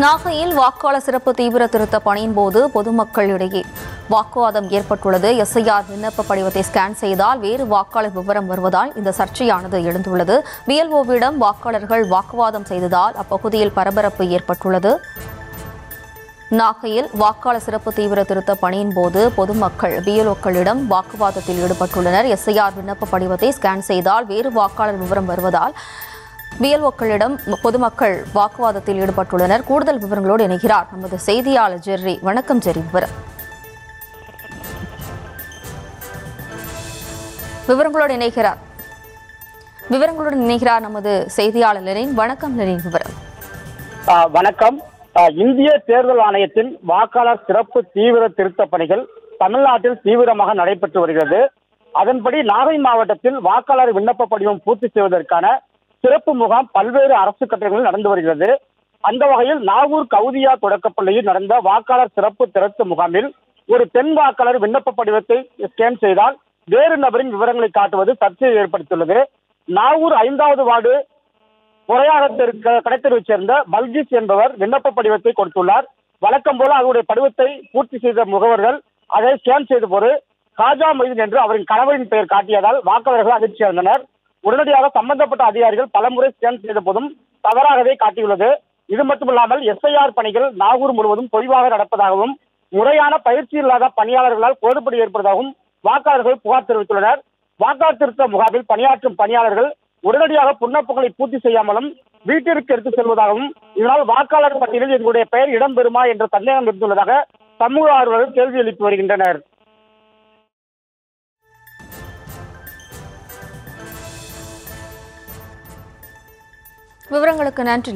நாகையில் வாக்காளர் சிறப்பு தீவிர திருத்த பணியின் போது பொதுமக்களிடையே வாக்குவாதம் ஏற்பட்டுள்ளது. எஸ்ஐஆர் விண்ணப்ப படிவத்தை ஸ்கேன் செய்தால் வேறு வாக்காளர் விவரம் வருவதால் இந்த சர்ச்சையானது எழுந்துள்ளது. பிஎல்ஓவிடம் வாக்காளர்கள் வாக்குவாதம் செய்ததால் அப்பகுதியில் பரபரப்பு ஏற்பட்டுள்ளது. நாகையில் வாக்காளர் சிறப்பு தீவிர திருத்த பணியின் போது பொதுமக்கள் பிஎல்ஓக்களிடம் வாக்குவாதத்தில் ஈடுபட்டுள்ளனர். எஸ்ஐஆர் விண்ணப்ப படிவத்தை ஸ்கேன் செய்தால் வேறு வாக்காளர் விவரம் வருவதால் பிஎல்ஓக்களிடம் பொதுமக்கள் வாக்குவாதத்தில் ஈடுபட்டுள்ளனர். கூடுதல் விவரங்களோடு இணைகிறார் நமது செய்தியாளர் ஜெர்ரி. வணக்கம் ஜெர்ரி. விவரங்களோடு இணைகிறார் நமது செய்தியாளர் லெனின். வணக்கம் லெனின். வணக்கம். இந்திய தேர்தல் ஆணையத்தின் வாக்காளர் சிறப்பு தீவிர திருத்த பணிகள் தமிழ்நாட்டில் தீவிரமாக நடைபெற்று வருகிறது. அதன்படி நாகை மாவட்டத்தில் வாக்காளர் விண்ணப்ப படிவம் பூர்த்தி செய்வதற்கான சிறப்பு முகாம் பல்வேறு அரசு கட்டடங்களில் நடந்து வருகிறது. அந்த வகையில் நாகூர் கவுதியா தொடக்கப்பள்ளியில் நடந்த வாக்காளர் சிறப்பு திருத்த முகாமில் ஒரு பெண் வாக்காளர் விண்ணப்ப படிவத்தை ஸ்கேன் செய்தால் வேறு நபரின் விவரங்களை காட்டுவது சர்ச்சையை ஏற்படுத்தியுள்ளது. நாகூர் 5வது வார்டு கடைத்தெருவைச் சேர்ந்த பல்கிஸ் என்பவர் விண்ணப்ப படிவத்தை கொடுத்துள்ளார். வழக்கம் போல அவருடைய படிவத்தை பூர்த்தி செய்த முகவர்கள் அதை ஸ்கேன் செய்த போது காஜா மொய்தீன் என்று அவரின் கணவரின் பெயர் காட்டியதால் வாக்காளர்கள் அதிர்ச்சி அடைந்தனர். உடனடியாக சம்பந்தப்பட்ட அதிகாரிகள் பலமுறை ஸ்கேன் செய்த போதும் தவறாகவே காட்டியுள்ளது. இது மட்டுமில்லாமல் எஸ்ஐஆர் பணிகள் நாகூர் முழுவதும் தொய்வாக நடப்பதாகவும் முறையான பயிற்சி இல்லாத பணியாளர்களால் குளறுபடி ஏற்படுவதாகவும் வாக்காளர்கள் புகார் தெரிவித்துள்ளனர். வாக்காளர் திருத்த முகாமில் பணியாற்றும் பணியாளர்கள் உடனடியாக விண்ணப்பங்களை பூர்த்தி செய்யாமலும் வீட்டிற்கு எடுத்துச் செல்வதாகவும் இதனால் வாக்காளர் பட்டியலில் எங்களுடைய பெயர் இடம்பெறுமா என்ற சந்தேகம் இருந்துள்ளதாக சமூக ஆர்வலர்கள் கேள்வி எழுப்பி வருகின்றனர். விவரங்களுக்கு நன்றி.